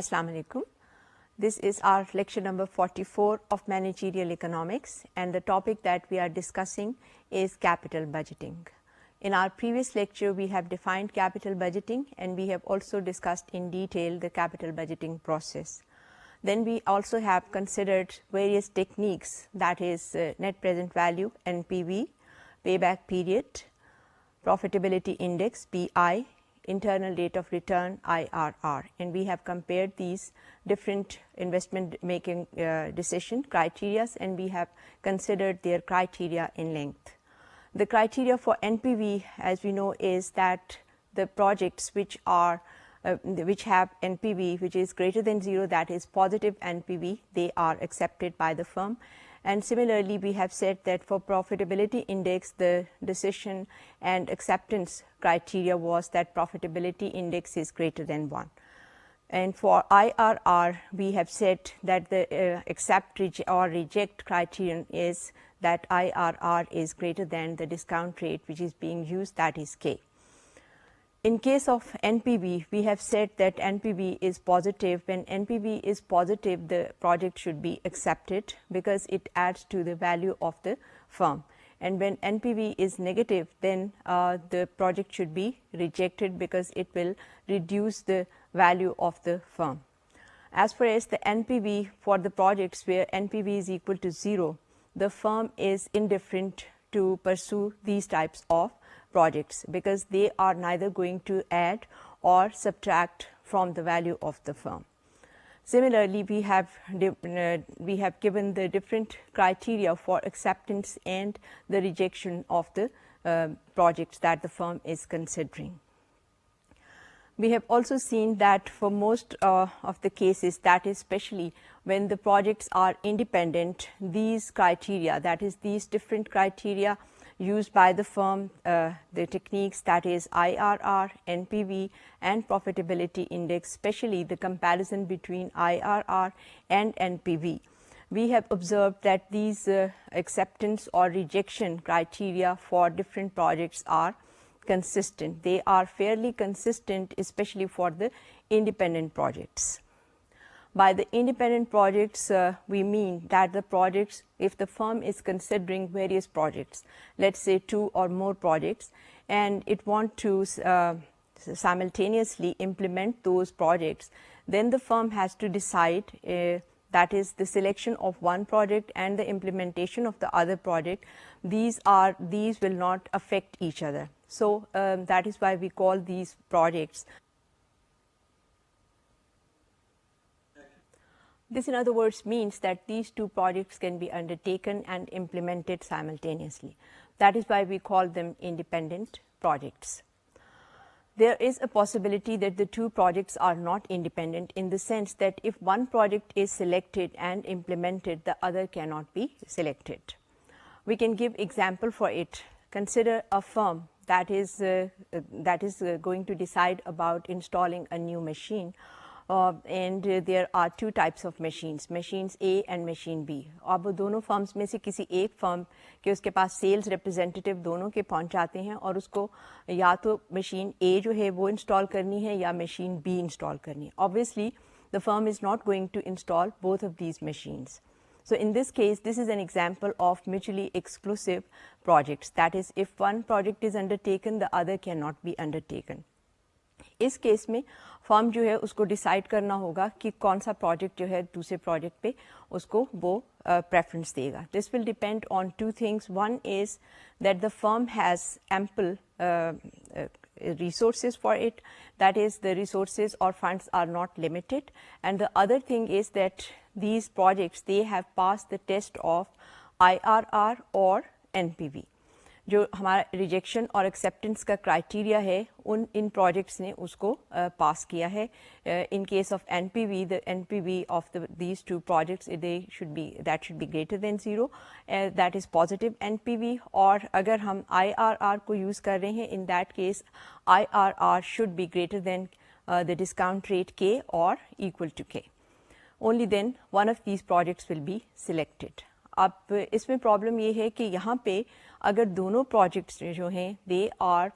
Assalamu alaikum. This is our lecture number 44 of managerial economics, and the topic that we are discussing is capital budgeting. In our previous lecture, we have defined capital budgeting, and we have also discussed in detail the capital budgeting process. Then we also have considered various techniques, that is net present value NPV, payback period, profitability index PI, internal rate of return IRR, and we have compared these different investment making decision criteria, and we have considered their criteria in length. The criteria for NPV, as we know, is that the projects which are which have NPV which is greater than 0, that is positive NPV, they are accepted by the firm. And similarly, we have said that for profitability index, the decision and acceptance criteria was that profitability index is greater than 1. And for IRR, we have said that the accept or reject criterion is that IRR is greater than the discount rate which is being used, that is K. In case of NPV, we have said that NPV is positive. When NPV is positive, the project should be accepted because it adds to the value of the firm. And when NPV is negative, then the project should be rejected because it will reduce the value of the firm. As far as the NPV for the projects where NPV is equal to 0, the firm is indifferent to pursue these types of projects because they are neither going to add or subtract from the value of the firm. Similarly, we have given the different criteria for acceptance and the rejection of the projects that the firm is considering. We have also seen that for most of the cases, that is especially when the projects are independent, these criteria, that is these different criteria used by the firm, the techniques, that is IRR, NPV and profitability index, especially the comparison between IRR and NPV. We have observed that these acceptance or rejection criteria for different projects are consistent. They are fairly consistent, especially for the independent projects. By the independent projects, we mean that the projects, if the firm is considering various projects, let's say 2 or more projects, and it want to simultaneously implement those projects, then the firm has to decide, that is the selection of one project and the implementation of the other project. These will not affect each other. So that is why we call these projects. This, in other words, means that these 2 projects can be undertaken and implemented simultaneously. That is why we call them independent projects. There is a possibility that the 2 projects are not independent, in the sense that if one project is selected and implemented, the other cannot be selected. We can give example for it. Consider a firm that is going to decide about installing a new machine. And there are 2 types of machines A and machine B. अब दोनों firms में से किसी एक firm के उसके पास sales representative दोनों के पहुंच जाते हैं और उसको या तो मशीन A जो है वो इंस्टॉल करनी है या मशीन B इंस्टॉल करनी है. Obviously, the firm is not going to install both of these machines. So in this case, this is an example of mutually exclusive projects. That is, if one project is undertaken, the other cannot be undertaken. इस case में firm जो है उसको decide करना होगा कि कौन सा प्रोजेक्ट जो है दूसरे प्रोजेक्ट पे उसको वो प्रेफरेंस देगा. This will depend on 2 things. One is that the firm has ample resources for it, that is the resources or funds are not limited, and the other thing is that these projects, they have passed the test of IRR or NPV. जो हमारा rejection और acceptance का criteria है इन projects ने उसको पास किया है. In case of NPV, the NPV of these 2 projects that should be greater than 0, that is positive NPV. और अगर हम IRR को यूज़ कर रहे हैं, in that case IRR should be greater than the discount rate K or equal to K. Only then one of these projects will be selected. अब इसमें problem ये है कि यहाँ पे अगर दोनों प्रोजेक्ट्स जो हैं they are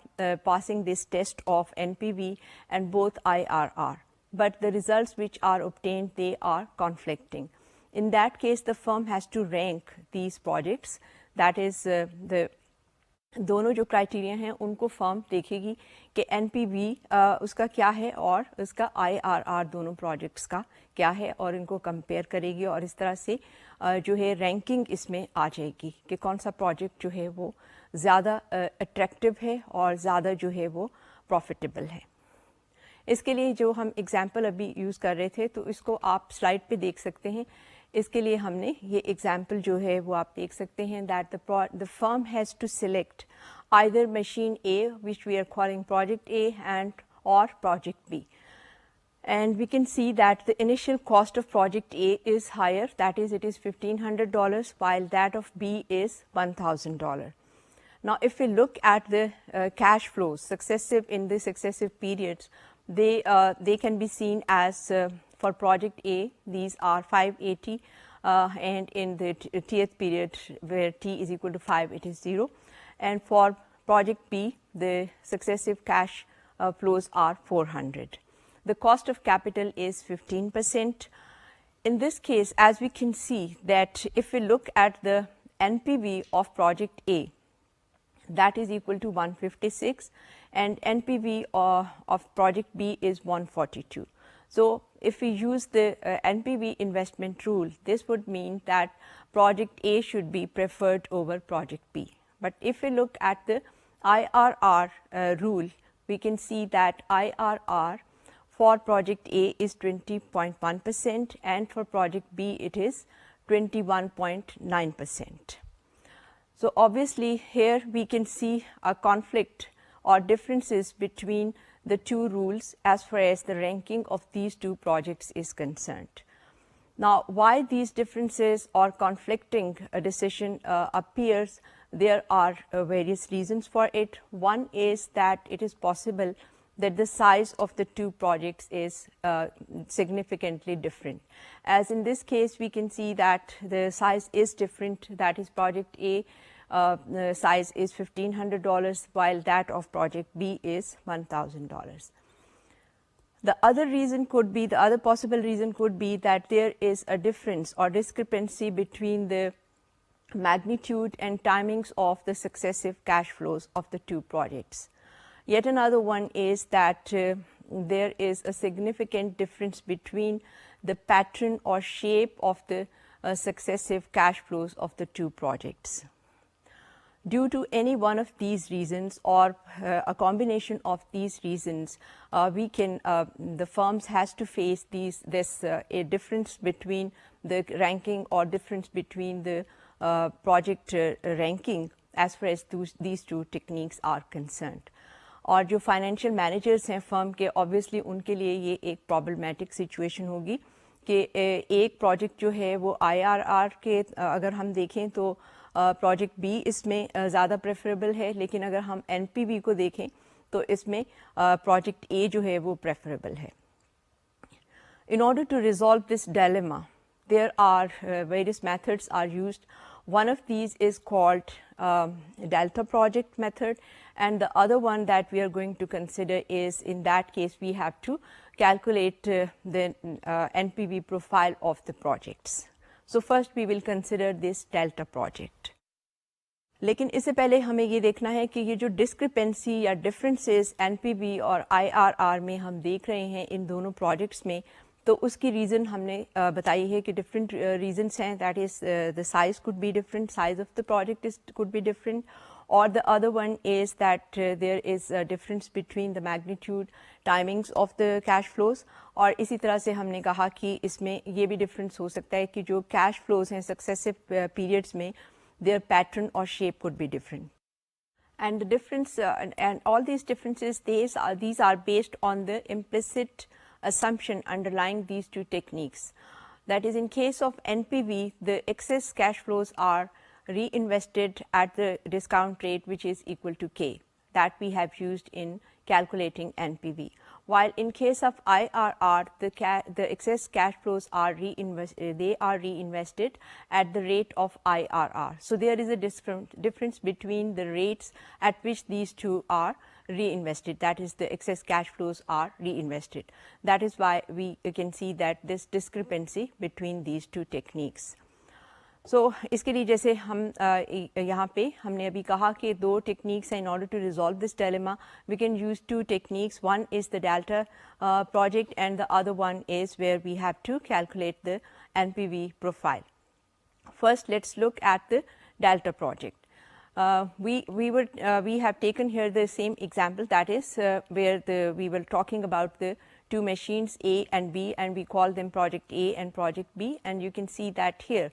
passing this test of NPV and both IRR, but the results which are obtained, they are conflicting. In that case, the firm has to rank these projects, that is the दोनों जो criteria हैं उनको firm देखेगी कि NPV उसका क्या है और उसका आईआरआर दोनों प्रोजेक्ट्स का क्या है, और इनको कंपेयर करेगी और इस तरह से जो है रैंकिंग इसमें आ जाएगी कि कौन सा प्रोजेक्ट जो है वो ज़्यादा अट्रैक्टिव है और ज़्यादा जो है वो प्रॉफिटेबल है। इसके लिए जो हम एग्जाम्पल अभी यूज़ कर रहे थे तो इसको आप स्लाइड पे देख सकते हैं। इसके लिए हमने ये एग्जाम्पल जो है वो आप देख सकते हैं that the firm has to select either machine A which we are calling project A and or project B, and we can see that the initial cost of project A is higher, that is it is $1,500, while that of B is $1,000. Now if we look at the cash flows in the successive periods, they can be seen as for project A these are 580 and in the tth period where t is equal to 5 it is 0, and for project B the successive cash flows are 400. The cost of capital is 15%. In this case, as we can see that if we look at the NPV of project A, that is equal to 156 and NPV of project B is 142. So if we use the NPV investment rule, this would mean that project A should be preferred over project B. But if we look at the IRR rule, we can see that IRR for project A is 20.1% and for project B it is 21.9%. So obviously here we can see a conflict or differences between the two rules as far as the ranking of these two projects is concerned. Now why these differences or conflicting decision appears, there are various reasons for it. One is that it is possible that the size of the two projects is significantly different. As in this case, we can see that the size is different, that is project A the size is $1,500 while that of project B is $1,000. The other reason could be, the other possible reason could be that there is a difference or discrepancy between the magnitude and timings of the successive cash flows of the two projects. Yet another one is that there is a significant difference between the pattern or shape of the successive cash flows of the two projects. Due to any one of these reasons or a combination of these reasons, the firms has to face a difference between the ranking or difference between the project ranking as far as these two techniques are concerned. और जो financial managers हैं firm के, obviously उनके लिए ये एक problematic situation होगी कि एक प्रोजेक्ट जो है वो आईआरआर के अगर हम देखें तो प्रोजेक्ट बी इसमें ज़्यादा प्रेफरेबल है, लेकिन अगर हम एनपीवी को देखें तो इसमें प्रोजेक्ट ए जो है वो प्रेफरेबल है. In order to resolve this dilemma, there are various methods are used. One of these is called delta project method, and the other one that we are going to consider is, in that case we have to calculate the NPV profile of the projects. So first we will consider this delta project. लेकिन इससे पहले हमें ये देखना है कि ये जो डिस्क्रिपेंसी या डिफरेंसेस एनपीवी और आईआरआर में हम देख रहे हैं इन दोनों प्रोजेक्ट्स में, तो उसकी रीज़न हमने बताई है कि डिफरेंट रीजन्स हैं. That is the size could be different, size of the project is could be different, और the other one is that there is a difference between the magnitude timings of the cash flows. और इसी तरह से हमने कहा कि इसमें ये भी डिफरेंस हो सकता है कि जो कैश फ्लोज हैं सक्सेसिव पीरियड्स में, their pattern or shape could be different. And the difference and all these differences, these are based on the implicit assumption underlying these two techniques. That is, in case of NPV, the excess cash flows are reinvested at the discount rate which is equal to K, that we have used in calculating NPV. While in case of IRR, the excess cash flows are reinvested at the rate of IRR. So there is a difference between the rates at which these two are reinvested, that is the excess cash flows are reinvested. That is why we can see that this discrepancy between these two techniques. So, इसके लिए जैसे हम यहाँ पे हमने अभी कहा कि दो टेक्निक्स हैं. In order to resolve this dilemma, we can use two techniques. One is the delta project and the other one is where we have to calculate the NPV profile. First, let's look at the delta project. We have taken here the same example, that is where we were talking about the two machines A and B, and we call them project A and project B, and you can see that here.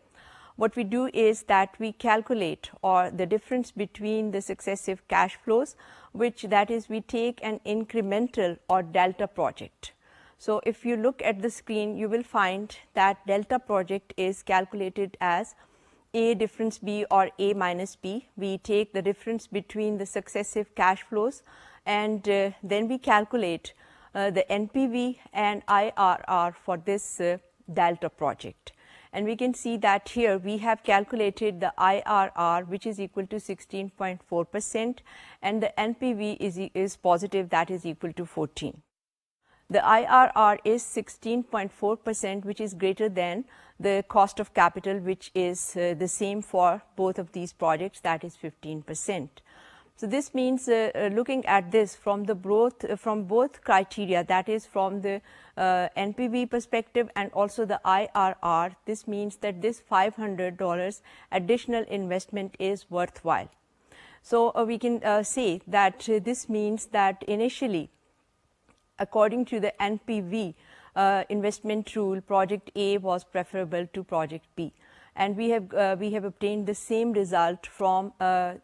What we do is that we calculate or the difference between the successive cash flows, which that is we take an incremental or delta project. So, if you look at the screen, you will find that delta project is calculated as A difference B or A minus B. We take the difference between the successive cash flows and then we calculate the NPV and IRR for this delta project. And we can see that here we have calculated the IRR, which is equal to 16.4%, and the NPV is positive, that is equal to 14. The IRR is 16.4%, which is greater than the cost of capital, which is the same for both of these projects, that is 15%. So, this means looking at this from both criteria, that is from the NPV perspective and also the IRR, this means that this $500 additional investment is worthwhile. So, we can say that this means that initially, according to the NPV investment rule, project A was preferable to project B. And we have obtained the same result from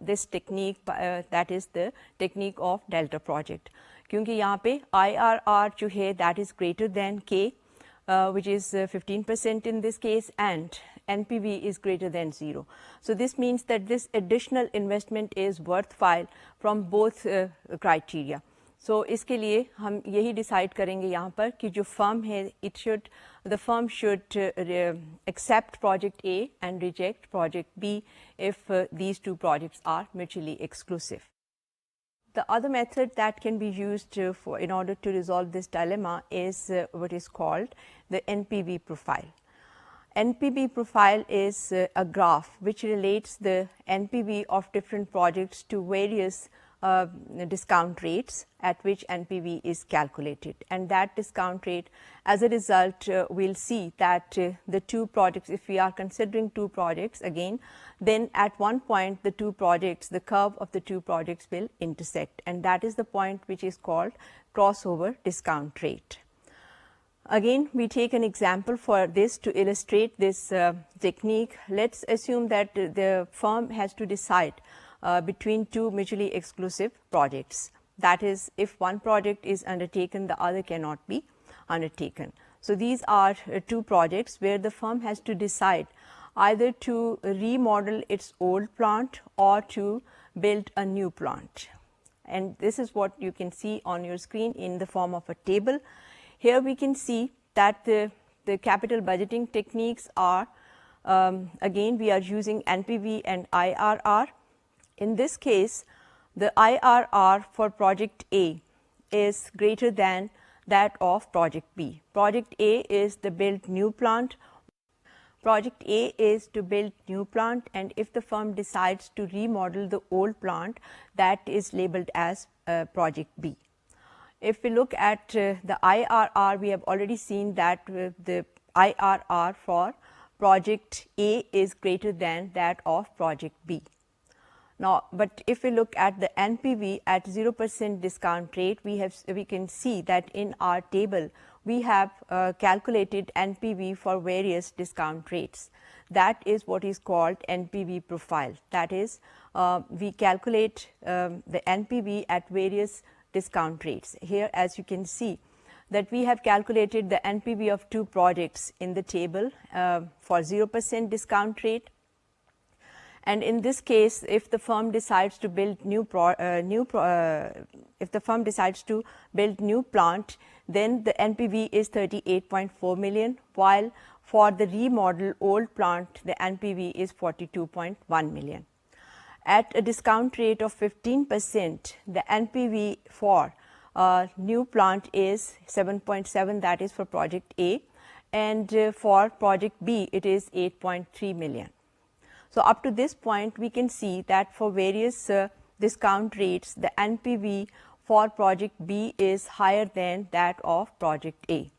this technique, that is the technique of delta project. क्योंकि यहाँ पे IRR जो है that is greater than K, which is 15% in this case, and NPV is greater than 0. So, this means that this additional investment is worthwhile from both criteria. So, इसके लिए हम यही decide करेंगे यहाँ पर कि जो फर्म है the firm should accept project A and reject project B if these two projects are mutually exclusive. The other method that can be used in order to resolve this dilemma is what is called the NPV profile. NPV profile is a graph which relates the NPV of different projects to various discount rates at which NPV is calculated, and that discount rate, as a result, we will see that the two projects, if we are considering two projects again, then at one point the two projects, the curve of the two projects will intersect, and that is the point which is called crossover discount rate. Again, we take an example for this to illustrate this technique. Let us assume that the firm has to decide between two mutually exclusive projects. That is, if one project is undertaken, the other cannot be undertaken. So, these are two projects where the firm has to decide either to remodel its old plant or to build a new plant. And this is what you can see on your screen in the form of a table. Here we can see that the capital budgeting techniques are, again we are using NPV and IRR. In this case, the IRR for project A is greater than that of project B. Project A is the build new plant. Project A is to build new plant, and if the firm decides to remodel the old plant, that is labeled as project B. If we look at the IRR, we have already seen that the IRR for project A is greater than that of project B. Now, but if we look at the NPV at 0% discount rate, we can see that in our table we have calculated NPV for various discount rates. That is what is called NPV profile. That is, we calculate the NPV at various discount rates. Here, as you can see, that we have calculated the NPV of two projects in the table for 0% discount rate. And in this case, if the firm decides to build new plant, then the NPV is 38.4 million, while for the remodel old plant, the NPV is 42.1 million. At a discount rate of 15%, the NPV for new plant is 7.7, that is for project A, and for project B it is 8.3 million. So up to this point we can see that for various discount rates, the NPV for project B is higher than that of project A.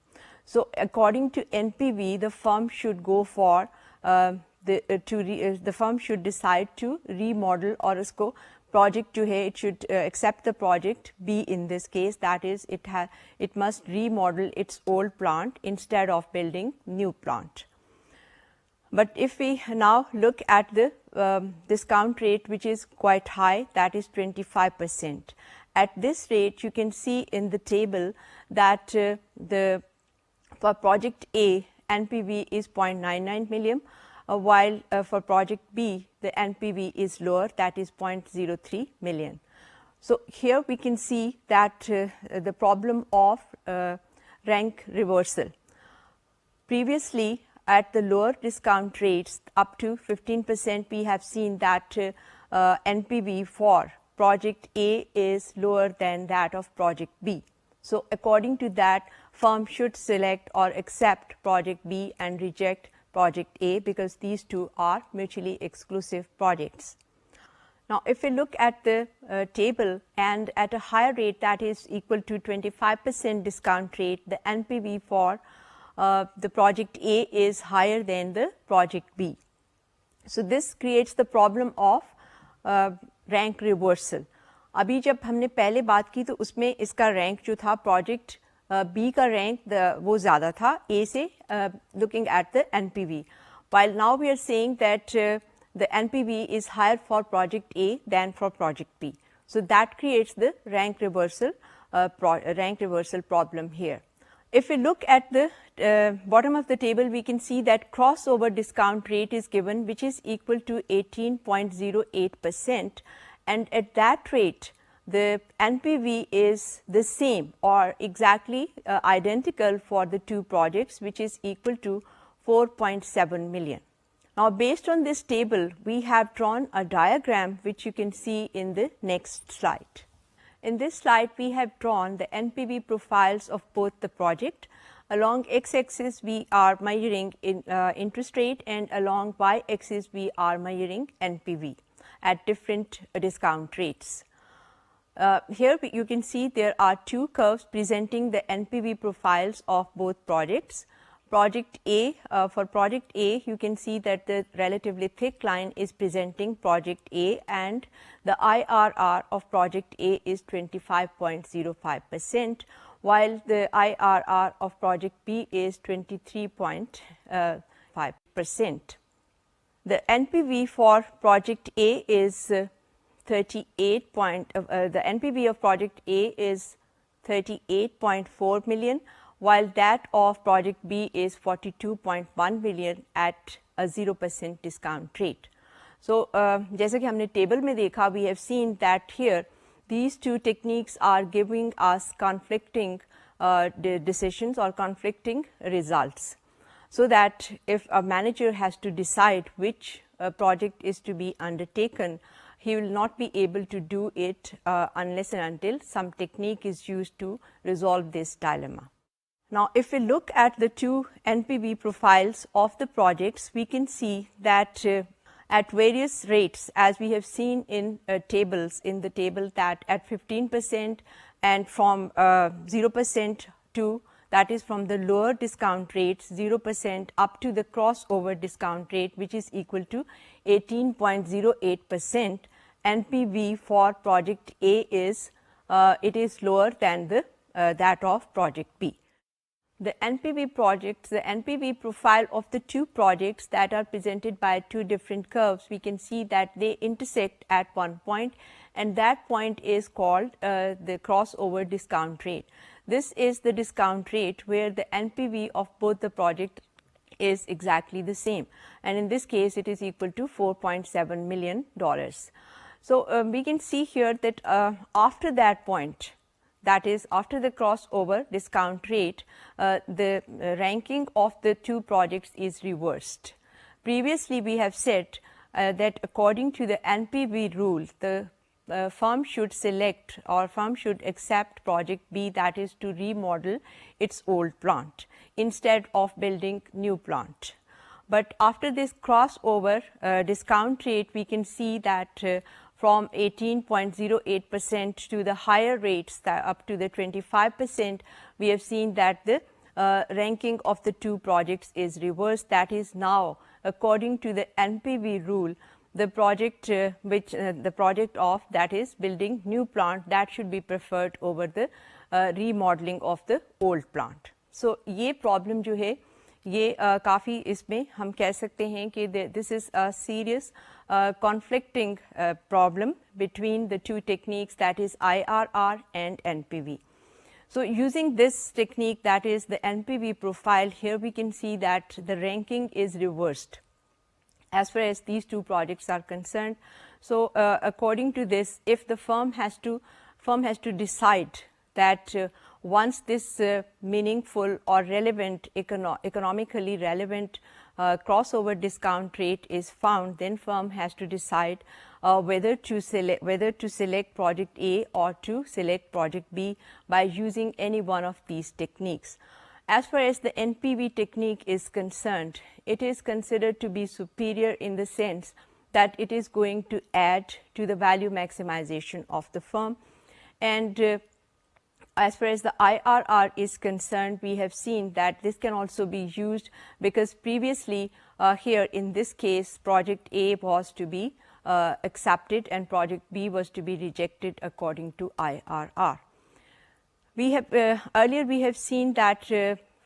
So according to NPV, the firm should go for the firm should decide to remodel, or usko project जो है it should accept the project B in this case, that is it must remodel its old plant instead of building new plant. But if we now look at the discount rate, which is quite high, that is 25%. At this rate you can see in the table that for project A NPV is 0.99 million, while for project B the NPV is lower, that is 0.03 million. So here we can see that the problem of rank reversal. Previously at the lower discount rates up to 15%, we have seen that NPV for project A is lower than that of project B. So according to that, firm should select or accept project B and reject project A, because these two are mutually exclusive projects. Now if we look at the table, and at a higher rate, that is equal to 25% discount rate, the NPV for the project A is higher than the project B. So this creates the problem of rank reversal. अभी जब हमने पहले बात की तो उसमें इसका rank जो था project B का रैंक वो ज़्यादा था A से, looking at the NPV, while now we are saying that the NPV is higher for project A than for project B. So that creates the rank reversal problem here. If we look at the bottom of the table, we can see that crossover discount rate is given, which is equal to 18.08%, and at that rate the NPV is the same or exactly identical for the two projects, which is equal to 4.7 million. Now based on this table, we have drawn a diagram which you can see in the next slide. In this slide, we have drawn the NPV profiles of both the project. Along x-axis we are measuring interest rate, and along y-axis we are measuring NPV at different discount rates. Here you can see there are two curves presenting the NPV profiles of both projects. Project A, for project A you can see that the relatively thick line is presenting project A, and the IRR of project A is 25.05%, while the IRR of project B is 23.5%. The NPV for project A is the NPV of project A is 38.4 million, while that of project B is 42.1 million at a 0% discount rate. So जैसे कि हमने table में देखा, we have seen that here these two techniques are giving us conflicting decisions or conflicting results. So that if a manager has to decide which project is to be undertaken, he will not be able to do it unless and until some technique is used to resolve this dilemma. Now if we look at the two NPV profiles of the projects, we can see that at various rates, as we have seen in tables, in the table, that at 15% and from 0% to, that is from the lower discount rates 0% up to the crossover discount rate, which is equal to 18.08%, NPV for project A is it is lower than the that of project B. The NPV projects, the NPV profile of the two projects that are presented by two different curves, we can see that they intersect at one point, and that point is called the crossover discount rate. This is the discount rate where the NPV of both the project is exactly the same, and in this case it is equal to $4.7 million. So we can see here that after that point, that is after the crossover discount rate, the ranking of the two projects is reversed. Previously we have said that according to the NPV rule, the firm should select or firm should accept project B, that is to remodel its old plant instead of building new plant. But after this crossover discount rate, we can see that from 18.08% to the higher rates up to the 25%, we have seen that the ranking of the two projects is reversed. That is now, according to the NPV rule, the project the project of, that is building new plant, that should be preferred over the remodeling of the old plant. So ये problem जो है ये काफ़ी इसमें हम कह सकते हैं कि this is a serious conflicting problem between the two techniques, that is IRR and NPV. So using this technique, that is the NPV profile, here we can see that the ranking is reversed as far as these two projects are concerned. So according to this, if the firm has to decide that once this meaningful or relevant economically relevant crossover discount rate is found, then firm has to decide whether to select project A or to select project B by using any one of these techniques. As far as the NPV technique is concerned, it is considered to be superior in the sense that it is going to add to the value maximization of the firm. And as far as the IRR is concerned, we have seen that this can also be used because previously here in this case, project A was to be accepted and project B was to be rejected according to IRR. We have earlier we have seen that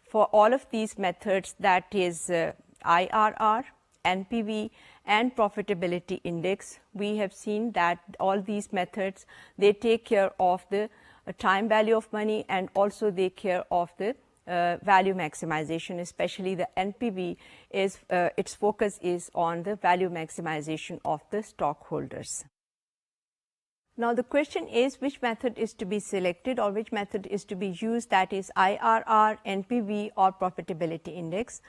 for all of these methods, that is IRR, NPV and profitability index, we have seen that all these methods, they take care of the time value of money and also they care of the value maximization, especially the NPV is its focus is on the value maximization of the stockholders. Now the question is which method is to be selected or which method is to be used, that is IRR, NPV or profitability index.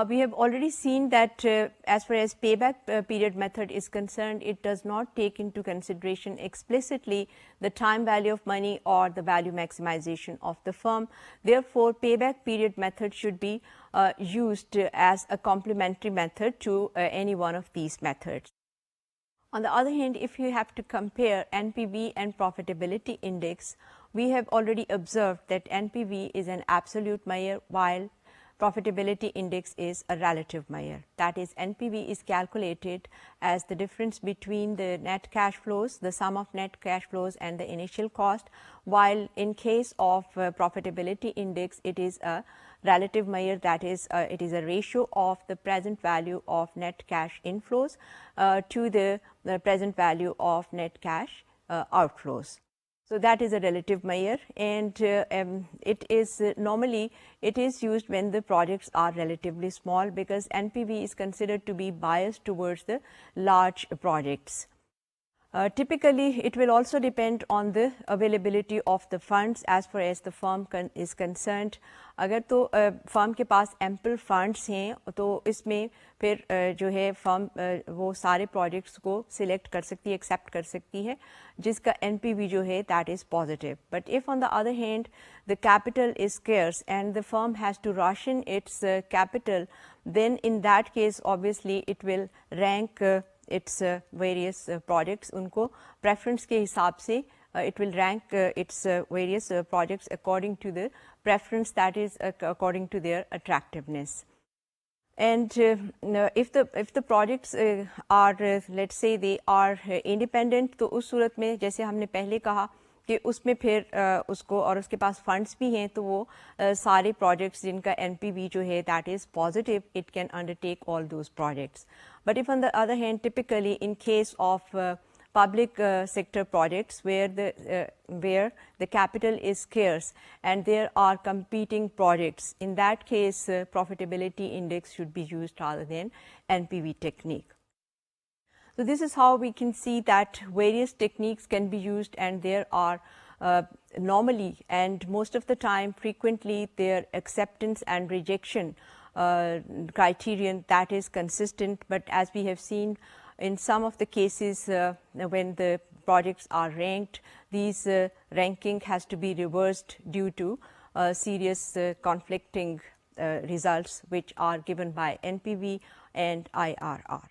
We have already seen that as far as payback period method is concerned, it does not take into consideration explicitly the time value of money or the value maximization of the firm. Therefore, payback period method should be used as a complementary method to any one of these methods. On the other hand, if you have to compare NPV and profitability index, we have already observed that NPV is an absolute measure while profitability index is a relative measure. That is, NPV is calculated as the difference between the net cash flows, the sum of net cash flows and the initial cost, while in case of profitability index, it is a relative measure, that is it is a ratio of the present value of net cash inflows to the present value of net cash outflows. So that is a relative measure, and it is normally it is used when the projects are relatively small, because NPV is considered to be biased towards the large projects. Typically, it will also depend on the availability of the funds as far as the firm is concerned. अगर तो firm के पास ample funds हैं तो इसमें फिर जो है firm वो सारे प्रोजेक्ट्स को सिलेक्ट कर सकती है, एक्सेप्ट कर सकती है, जिसका एनपीवी जो है that is positive. But if on the other hand the capital is scarce and the firm has to ration its capital, then in that case obviously it will rank its various projects. उनको preference के हिसाब से it will rank its various projects according to the preference, that is according to their attractiveness. And if the projects are let's say they are independent, तो उस सूरत में जैसे हमने पहले कहा कि उसमें फिर उसको और उसके पास फंड्स भी हैं तो वो सारे प्रोजेक्ट्स जिनका एनपीवी जो है that is positive, it can undertake all those projects. But if on the other hand typically in case of public sector projects where the capital is scarce and there are competing projects, in that case profitability index should be used rather than NPV technique. So this is how we can see that various techniques can be used, and there are normally and most of the time frequently their acceptance and rejection criterion that is consistent. But as we have seen In some of the cases, when the projects are ranked, these ranking has to be reversed due to serious conflicting results which are given by NPV and IRR.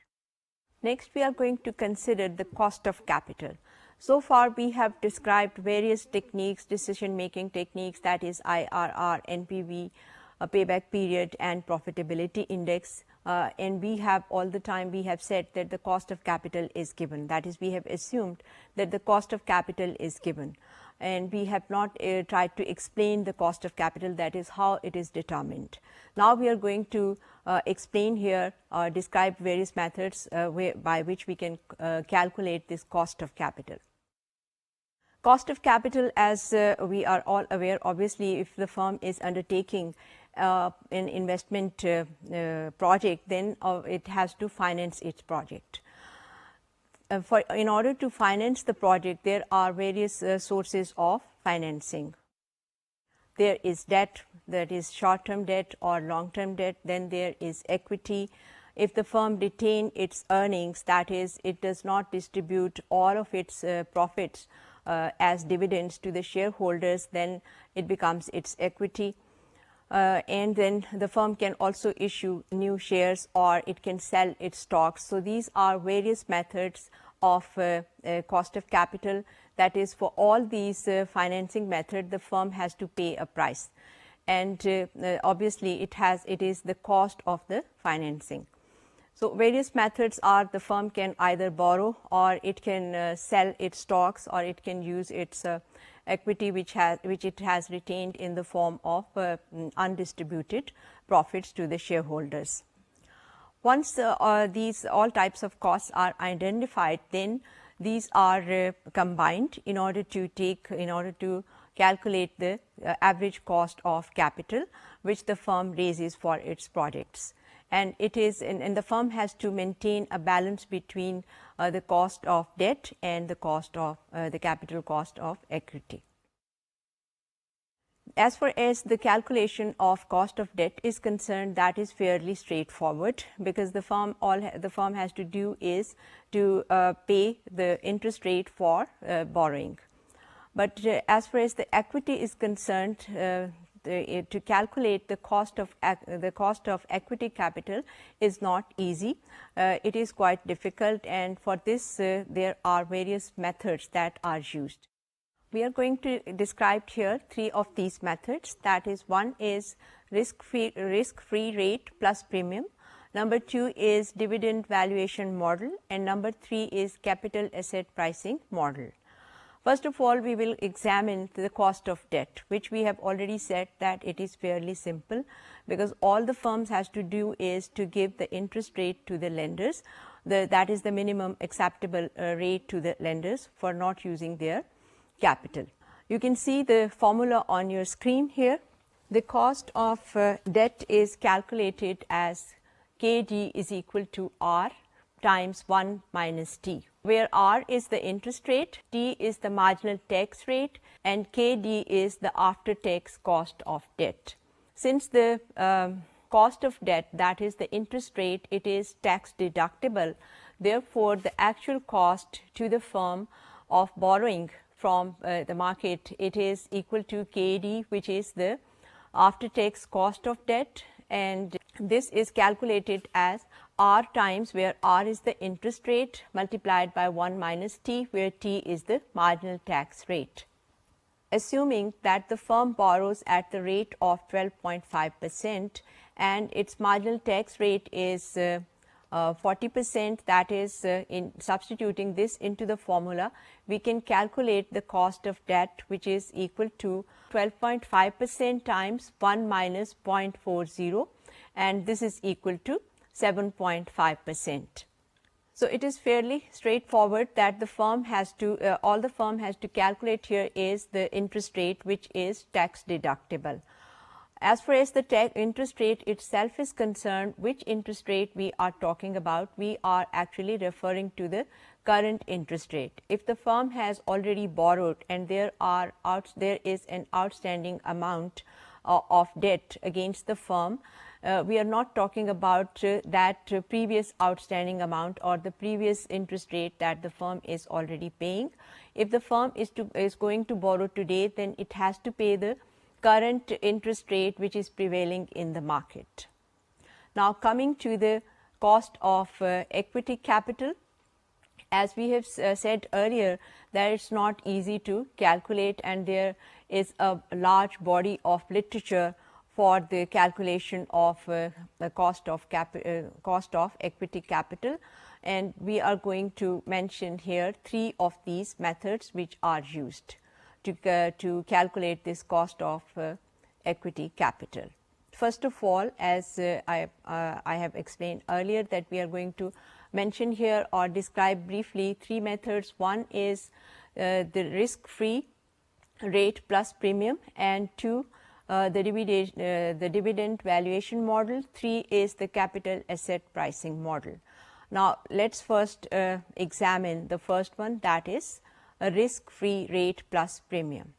Next, we are going to consider the cost of capital. So far, we have described various techniques, decision making techniques, that is IRR, NPV, payback period and profitability index, and we have all the time we have said that the cost of capital is given, that is we have assumed that the cost of capital is given, and we have not tried to explain the cost of capital, that is how it is determined. Now we are going to explain here describe various methods by which we can calculate this cost of capital. Cost of capital, as we are all aware, obviously if the firm is undertaking an investment project, then it has to finance its project. In order to finance the project, there are various sources of financing. There is debt, that is short term debt or long term debt, then there is equity. If the firm retain its earnings, that is it does not distribute all of its profits as dividends to the shareholders, then it becomes its equity. And then the firm can also issue new shares or it can sell its stocks. So these are various methods of cost of capital, that is for all these financing methods the firm has to pay a price, and obviously it is the cost of the financing. So various methods are the firm can either borrow or it can sell its stocks or it can use its equity which it has retained in the form of undistributed profits to the shareholders. Once these all types of costs are identified, then these are combined in order to calculate the average cost of capital which the firm raises for its projects. And it is and the firm has to maintain a balance between the cost of debt and the cost of the capital cost of equity. As far as the calculation of cost of debt is concerned, that is fairly straightforward, because the firm has to do is to pay the interest rate for borrowing. But as far as the equity is concerned, to calculate the cost of equity capital is not easy. It is quite difficult, and for this there are various methods that are used. We are going to describe here three of these methods, that is, one is risk-free rate plus premium, number two is dividend valuation model, and number three is capital asset pricing model. First of all, we will examine the cost of debt, which we have already said that it is fairly simple, because all the firms has to do is to give the interest rate to the lenders, that is the minimum acceptable rate to the lenders for not using their capital. You can see the formula on your screen here. The cost of debt is calculated as KD is equal to R times 1 minus T, where R is the interest rate, T is the marginal tax rate, and KD is the after tax cost of debt. Since the cost of debt, that is the interest rate, it is tax deductible, therefore the actual cost to the firm of borrowing from the market, it is equal to KD, which is the after tax cost of debt, and this is calculated as R times, where R is the interest rate, multiplied by 1 minus T, where T is the marginal tax rate. Assuming that the firm borrows at the rate of 12.5% and its marginal tax rate is 40%, that is in substituting this into the formula, we can calculate the cost of debt, which is equal to 12.5% times 1 minus 0.40, and this is equal to 7.5%. So it is fairly straightforward that the firm has to all the firm has to calculate here is the interest rate, which is tax deductible. As far as the interest rate itself is concerned, which interest rate we are talking about, we are actually referring to the current interest rate. If the firm has already borrowed and there is an outstanding amount of debt against the firm, we are not talking about that previous outstanding amount or the previous interest rate that the firm is already paying. If the firm is going to borrow today, then it has to pay the current interest rate which is prevailing in the market. Now, coming to the cost of equity capital, as we have said earlier, that it's not easy to calculate, and there is a large body of literature for the calculation of the cost of equity capital, and we are going to mention here 3 of these methods which are used to calculate this cost of equity capital. First of all, as I have explained earlier, that we are going to mention here or describe briefly 3 methods. One is the risk-free rate plus premium, and 2 the dividend valuation model. 3 is the capital asset pricing model. Now, let's first examine the first one, that is a risk-free rate plus premium.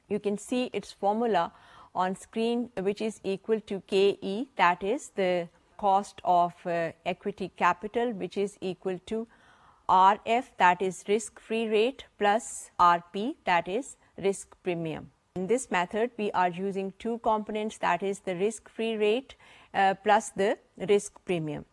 You can see its formula on screen, which is equal to KE, that is the cost of equity capital, which is equal to RF, that is risk-free rate, plus RP, that is risk premium. In this method, we are using 2 components, that is the risk-free rate plus the risk premium.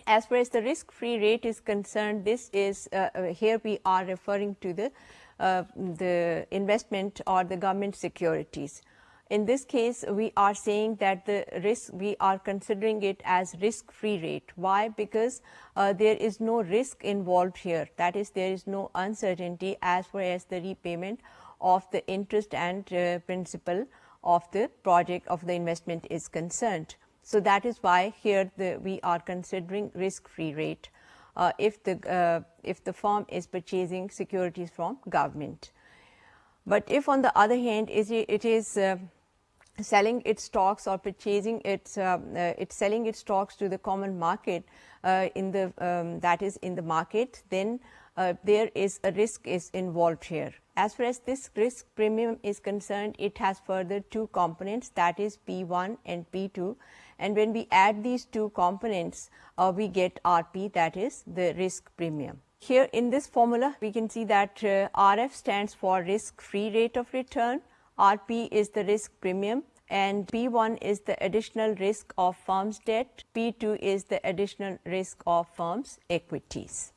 As far as the risk-free rate is concerned, this is here we are referring to the investment or the government securities. In this case, we are saying that the risk, we are considering it as risk-free rate. Why? Because there is no risk involved here. That is, there is no uncertainty as far as the repayment of the interest and principal of the project of the investment is concerned. So that is why here we are considering risk-free rate if the firm is purchasing securities from government. But if on the other hand it is selling its stocks or purchasing it's selling its stocks to the common market in the that is in the market, then there is a risk is involved here. As far as this risk premium is concerned, it has further 2 components, that is P1 and P2, and when we add these 2 components we get RP, that is the risk premium. Here in this formula we can see that RF stands for risk free rate of return, RP is the risk premium, and P1 is the additional risk of firm's debt, P2 is the additional risk of firm's equities.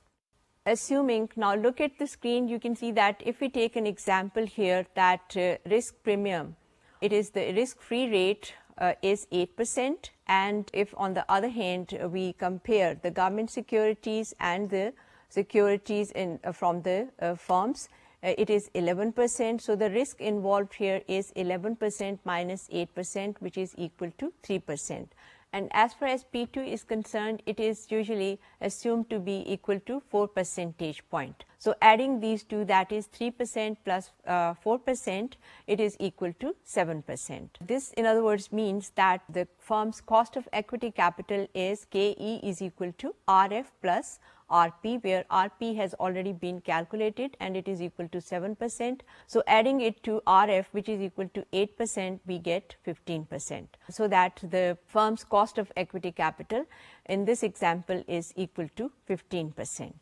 Assuming, now look at the screen, you can see that if we take an example here that risk premium, it is the risk free rate is 8%, and if on the other hand we compare the government securities and the securities from the firms, it is 11%. So, the risk involved here is 11% minus 8%, which is equal to 3%. And as far as P2 is concerned, it is usually assumed to be equal to 4 percentage point. So, adding these two, that is 3% plus 4%, it is equal to 7%. This in other words means that the firm's cost of equity capital is KE is equal to RF plus RP, where RP has already been calculated and it is equal to 7%. So, adding it to RF, which is equal to 8%, we get 15%. So, that the firm's cost of equity capital in this example is equal to 15%.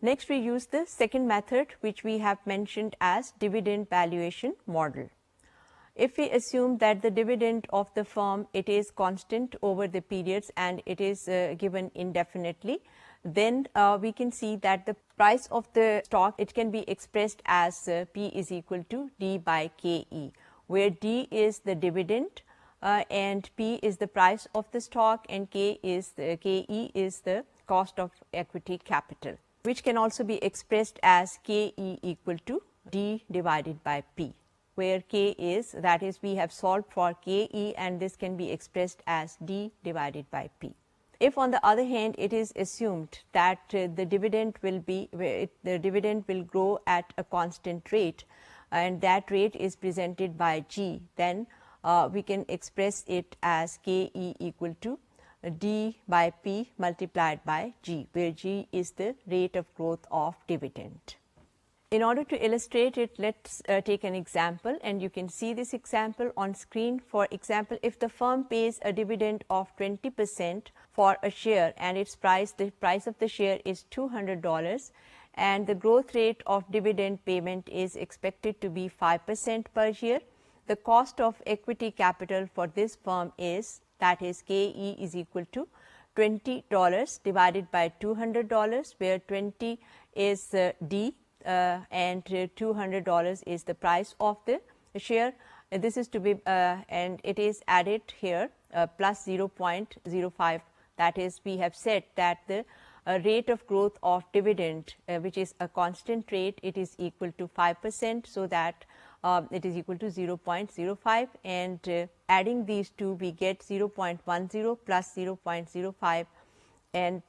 Next, we use the second method, which we have mentioned as dividend valuation model. If we assume that the dividend of the firm, it is constant over the periods and it is given indefinitely, then we can see that the price of the stock, it can be expressed as P is equal to D by KE, where D is the dividend and P is the price of the stock and KE is the cost of equity capital, which can also be expressed as KE equal to D divided by P, where K is, that is, we have solved for KE and this can be expressed as D divided by P. If on the other hand it is assumed that the dividend will grow at a constant rate and that rate is presented by G, then we can express it as KE equal to D by P multiplied by G, where G is the rate of growth of dividend. In order to illustrate it, let's take an example, and you can see this example on screen. For example, if the firm pays a dividend of 20% for a share and its price, the price of the share is $200, and the growth rate of dividend payment is expected to be 5% per year, the cost of equity capital for this firm is, that is KE is equal to $20 divided by $200, where 20 is D and $200 is the price of the share. This is to be and it is added here plus 0.05. That is, we have said that the rate of growth of dividend, which is a constant rate, it is equal to 5%, so that it is equal to 0.05, and adding these two we get 0.10 plus 0.05, and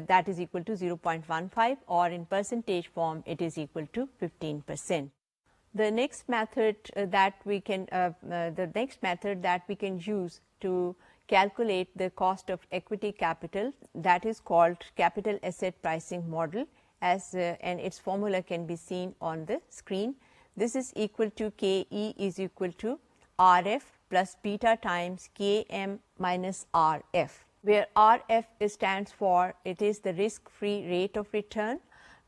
that is equal to 0.15, or in percentage form it is equal to 15%. The next method that we can use to calculate the cost of equity capital, that is called capital asset pricing model, as and its formula can be seen on the screen. This is equal to KE is equal to RF plus beta times KM minus RF, where RF stands for, it is the risk-free rate of return,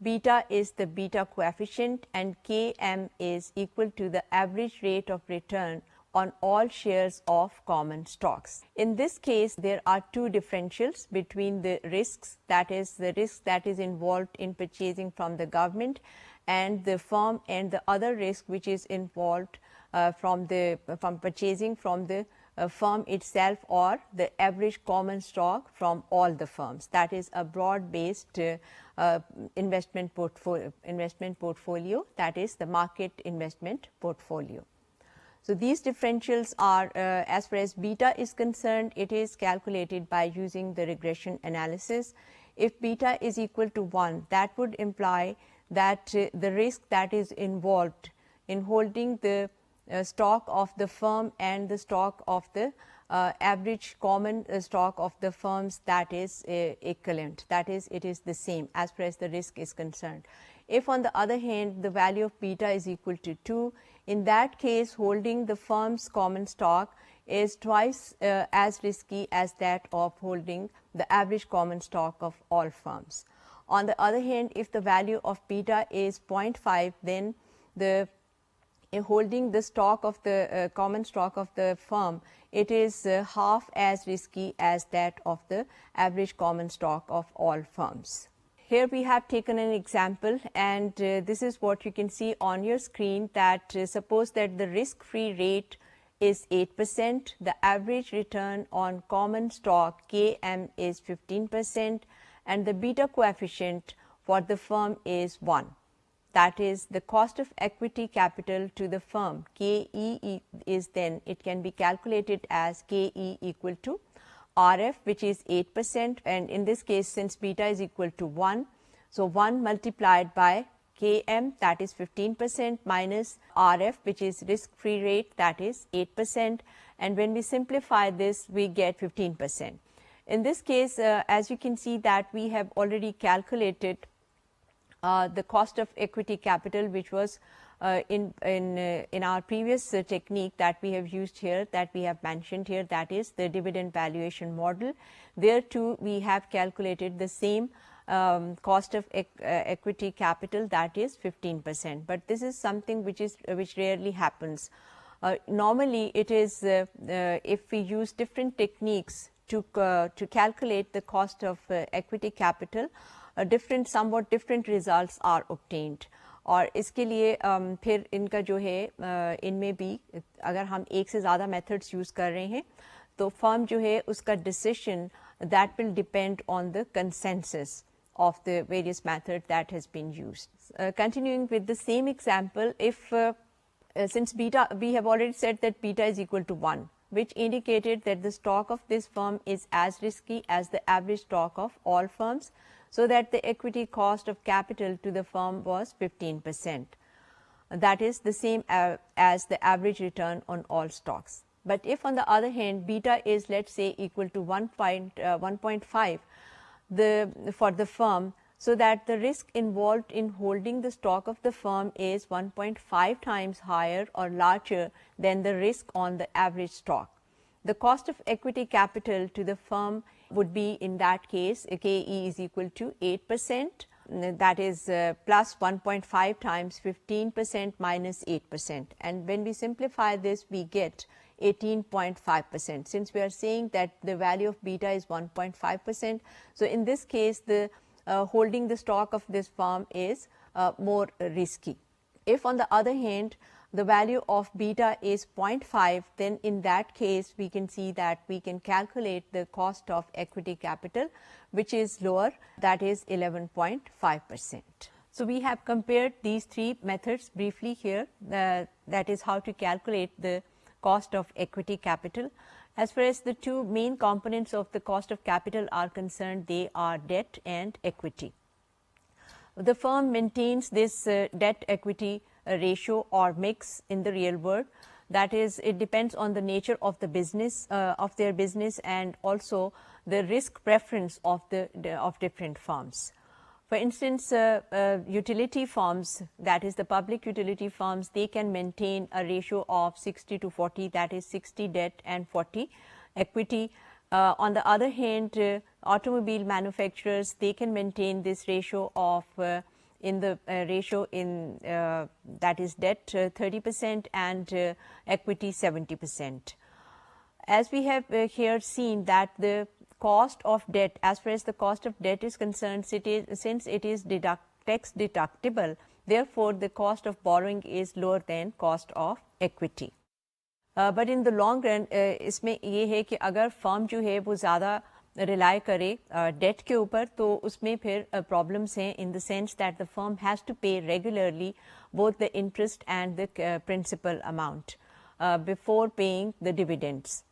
beta is the beta coefficient, and Km is equal to the average rate of return on all shares of common stocks. In this case, there are two differentials between the risks, that is the risk that is involved in purchasing from the government and the firm, and the other risk which is involved from purchasing from the firm itself or the average common stock from all the firms. That is a broad-based investment portfolio, that is the market investment portfolio. So these differentials are, as far as beta is concerned, it is calculated by using the regression analysis. If beta is equal to 1, that would imply that the risk that is involved in holding the stock of the firm and the stock of the average common stock of the firms, that is equivalent, that is it is the same as far as the risk is concerned. If on the other hand the value of beta is equal to 2, in that case holding the firm's common stock is twice as risky as that of holding the average common stock of all firms. On the other hand, if the value of beta is 0.5, then the holding the stock of the common stock of the firm, it is half as risky as that of the average common stock of all firms. Here we have taken an example, and this is what you can see on your screen, that suppose that the risk-free rate is 8%, the average return on common stock Km is 15%, and the beta coefficient for the firm is 1. That is the cost of equity capital to the firm, KE is then, it can be calculated as KE equal to RF, which is 8%, and in this case since beta is equal to 1, so 1 multiplied by Km, that is 15%, minus RF, which is risk-free rate, that is 8%, and when we simplify this we get 15%. In this case, as you can see that we have already calculated the cost of equity capital, which was in our previous technique that we have used here, that we have mentioned here, that is the dividend valuation model. There too we have calculated the same cost of equity capital, that is 15%, but this is something which rarely happens. Normally it is if we use different techniques to calculate the cost of equity capital, somewhat different results are obtained. और इसके लिए फिर इनका जो है इनमें भी अगर हम एक से ज़्यादा मेथड्स यूज़ कर रहे हैं तो फर्म जो है उसका decision that will depend on the consensus of the various method that has been used. Continuing with the same example, if since beta, we have already said that beta is equal to 1, which indicated that the stock of this firm is as risky as the average stock of all firms, so that the equity cost of capital to the firm was 15%. That is the same as the average return on all stocks. But if on the other hand beta is, let's say, equal to 1.5 for the firm, so that the risk involved in holding the stock of the firm is 1.5 times higher or larger than the risk on the average stock. The cost of equity capital to the firm would be, in that case, KE is equal to 8%, that is plus 1.5 times 15% minus 8%. And when we simplify this, we get 18.5%. Since we are saying that the value of beta is 1.5%, so in this case, the holding the stock of this firm is more risky. If on the other hand, the value of beta is 0.5, then in that case we can see that we can calculate the cost of equity capital, which is lower, that is 11.5%. So we have compared these three methods briefly here, that is how to calculate the cost of equity capital. As far as the two main components of the cost of capital are concerned, they are debt and equity. The firm maintains this debt equity ratio or mix in the real world. That is, it depends on the nature of the business, of their business, and also the risk preference of different firms. For instance, utility firms, that is the public utility firms, they can maintain a ratio of 60 to 40, that is 60 debt and 40 equity. On the other hand, automobile manufacturers, they can maintain this ratio of that is debt 30% and equity 70%. As we have here seen that the cost of debt, as far as the cost of debt is concerned, since it is tax deductible, therefore the cost of borrowing is lower than cost of equity. But in the long run, इसमें ये है कि अगर firm जो है वो ज़्यादा rely करे डेट के ऊपर, तो उसमें फिर प्रॉब्लम्स हैं, in the sense that the firm has to pay regularly both the interest and the principal amount before paying the dividends.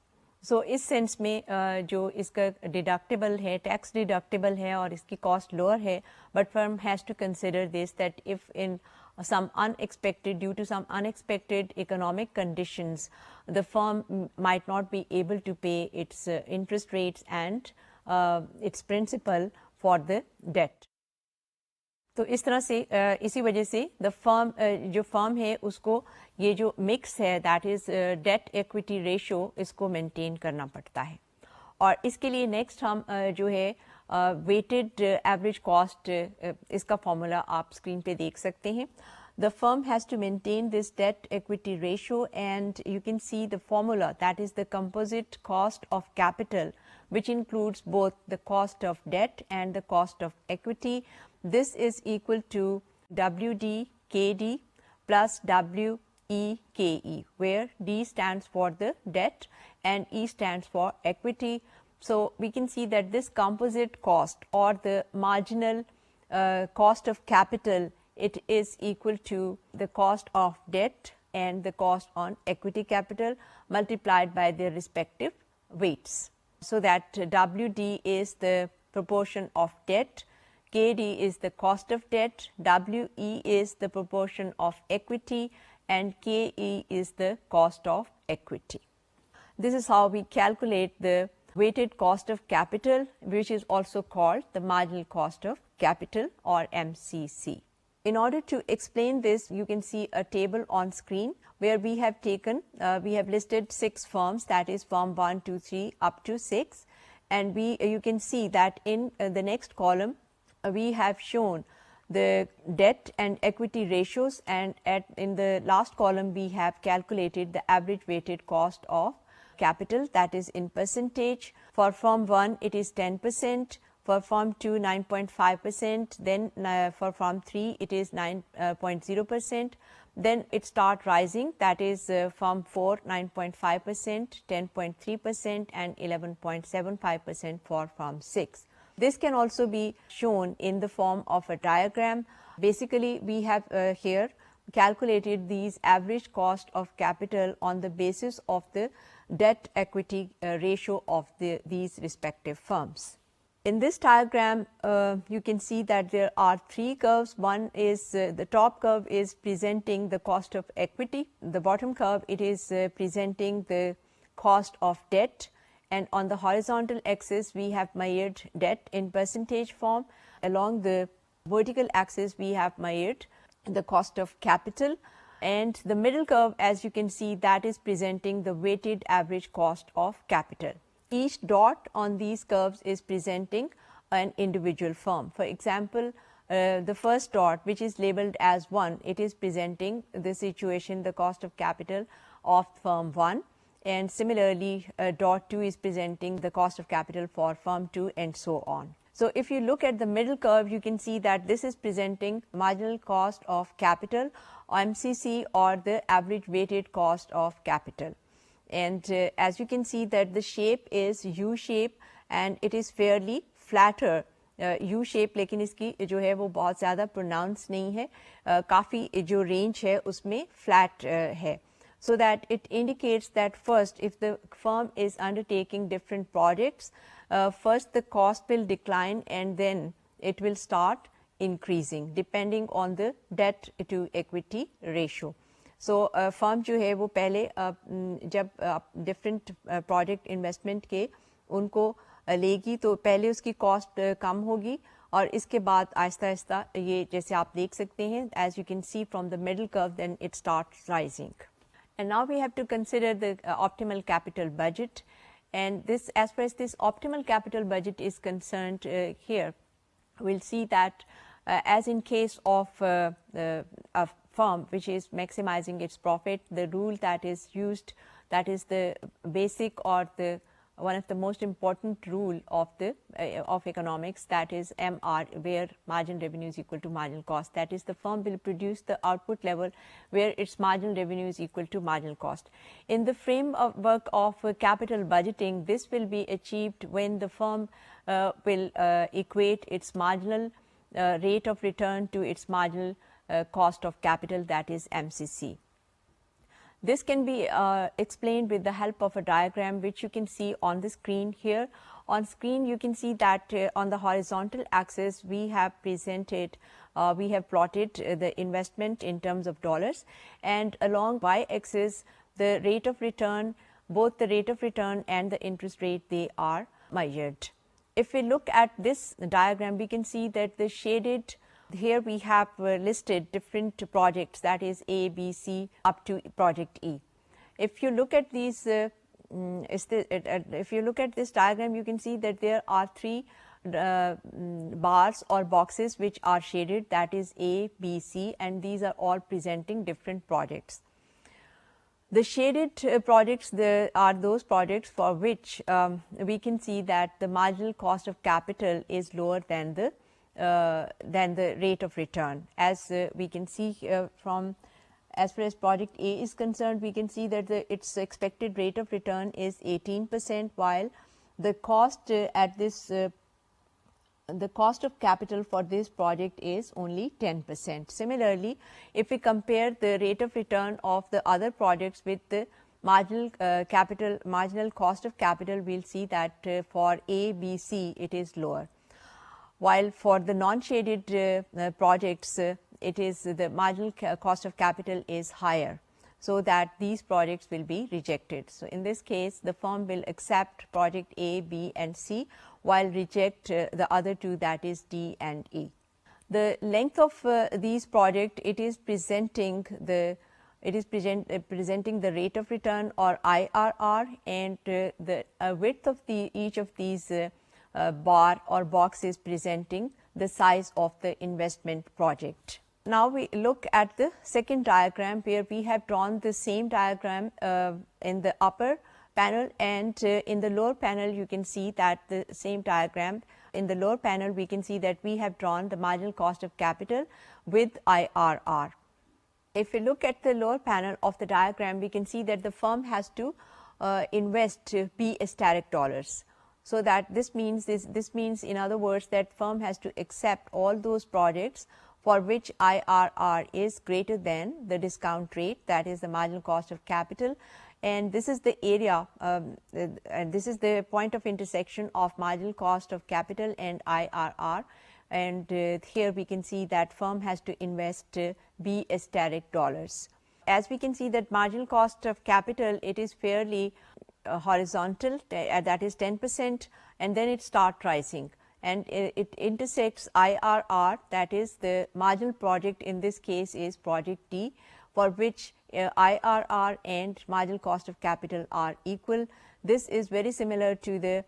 So इस सेंस में जो इसका डिडक्टेबल है, टैक्स डिडक्टेबल है और इसकी कॉस्ट लोअर है, but firm has to consider this that if in due to some unexpected economic conditions, the firm might not be able to pay its interest rates and its principal for the debt. तो इस तरह से इसी वजह से the firm जो firm है उसको ये जो मिक्स है, that is debt equity ratio, इसको मेंटेन करना पड़ता है. और इसके लिए नेक्स्ट हम जो है वेटेड एवरेज कॉस्ट, इसका फॉर्मूला आप स्क्रीन पे देख सकते हैं. The firm has to maintain this debt equity ratio, and you can see the formula, that is the composite cost of capital, which includes both the cost of debt and the cost of equity. This is equal to WD KD plus WE where D stands for the debt and E stands for equity. So we can see that this composite cost or the marginal cost of capital, it is equal to the cost of debt and the cost on equity capital multiplied by their respective weights. So that WD is the proportion of debt, KD is the cost of debt, WE is the proportion of equity, and KE is the cost of equity. This is how we calculate the weighted cost of capital, which is also called the marginal cost of capital or MCC. In order to explain this, you can see a table on screen where we have taken, we have listed 6 firms, that is firm 1, 2, 3 up to 6, and you can see that in the next column we have shown the debt and equity ratios, and in the last column we have calculated the average weighted cost of capital, that is in percentage. For firm 1 it is 10%, for firm 2 9.5%, then for firm 3 it is 9.0%, then it start rising, that is firm 4 9.5%, 10.3% and 11.75% for firm 6. This can also be shown in the form of a diagram. Basically we have here calculated these average cost of capital on the basis of the debt equity ratio of these respective firms. In this diagram, you can see that there are 3 curves. One is the top curve is presenting the cost of equity. The bottom curve, it is presenting the cost of debt, and on the horizontal axis we have measured debt in percentage form. Along the vertical axis we have measured the cost of capital, and the middle curve, as you can see, that is presenting the weighted average cost of capital. Each dot on these curves is presenting an individual firm. For example, the first dot, which is labeled as 1, it is presenting the situation, the cost of capital of firm 1, and similarly dot 2 is presenting the cost of capital for firm 2, and so on. So if you look at the middle curve, you can see that this is presenting marginal cost of capital, MCC, or the average weighted cost of capital. And as you can see that the shape is U shape and it is fairly flatter U shape, लेकिन इसकी जो है वो बहुत ज़्यादा pronounced नहीं है, काफ़ी जो range है उसमें flat है. So that it indicates that first, if the firm is undertaking different projects, first the cost will decline and then it will start increasing depending on the debt to equity ratio. So firm जो है वो पहले जब different project investment के उनको लेगी तो पहले उसकी कॉस्ट कम होगी और इसके बाद आहिस्ता आहिस्ता ये जैसे आप देख सकते हैं, as you can see from the middle curve, then it starts rising. And now we have to consider the optimal capital budget, and this, as far as this optimal capital budget is concerned, here we'll see that as in case of a firm which is maximizing its profit, the rule that is used, that is the basic or the one of the most important rule of the of economics, that is MR, where marginal revenue is equal to marginal cost. That is, the firm will produce the output level where its marginal revenue is equal to marginal cost. In the framework of capital budgeting, this will be achieved when the firm will equate its marginal rate of return to its marginal cost of capital, that is MCC. This can be explained with the help of a diagram which you can see on the screen here. On screen you can see that on the horizontal axis we have presented, we have plotted the investment in terms of dollars, and along y-axis the rate of return, both the rate of return and the interest rate, they are measured. If we look at this diagram, we can see that the shaded, here we have listed different projects, that is A, B, C up to project E. If you look at these, if you look at this diagram, you can see that there are three bars or boxes which are shaded, that is A, B, C, and these are all presenting different projects. The shaded projects are those projects for which we can see that the marginal cost of capital is lower than the rate of return. As we can see from, as far as project A is concerned, we can see that its expected rate of return is 18%, while the cost at this the cost of capital for this project is only 10%. Similarly, if we compare the rate of return of the other projects with the marginal marginal cost of capital, we'll see that for A, B, C it is lower, while for the non-shaded projects it is the marginal cost of capital is higher, so that these projects will be rejected. So in this case the firm will accept project A, B and C, while reject the other two, that is D and E. The length of these projects, it is presenting the presenting the rate of return or IRR, and the width of each of these bar or box is presenting the size of the investment project. Now we look at the second diagram, where we have drawn the same diagram in the upper panel, and in the lower panel you can see that the same diagram. In the lower panel we can see that we have drawn the marginal cost of capital with IRR. If we look at the lower panel of the diagram, we can see that the firm has to invest B asterisk dollars. So that this means in other words that firm has to accept all those projects for which IRR is greater than the discount rate, that is the marginal cost of capital, and this is the area and this is the point of intersection of marginal cost of capital and IRR, and here we can see that firm has to invest B asterisk dollars. As we can see that marginal cost of capital, it is fairly horizontal, that is 10%, and then it start rising, and it intersects IRR, that is the marginal project. In this case is project D, for which IRR and marginal cost of capital are equal. This is very similar to the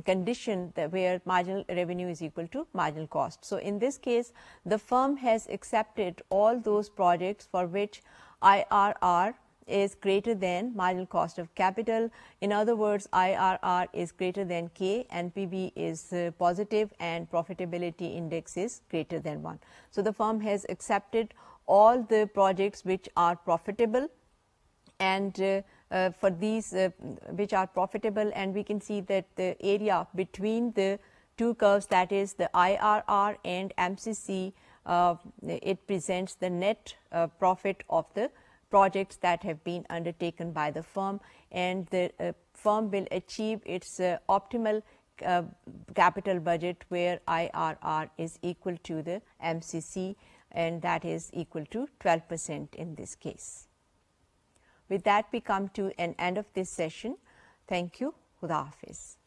condition that where marginal revenue is equal to marginal cost. So, in this case the firm has accepted all those projects for which IRR is greater than marginal cost of capital. In other words, IRR is greater than K, and PB is positive, and profitability index is greater than 1. So, the firm has accepted all the projects which are profitable, and for these which are profitable, and we can see that the area between the two curves, that is the IRR and MCC, it presents the net profit of the projects that have been undertaken by the firm, and the firm will achieve its optimal capital budget where IRR is equal to the MCC, and that is equal to 12% in this case. With that, we come to an end of this session. Thank you. Khuda Hafiz.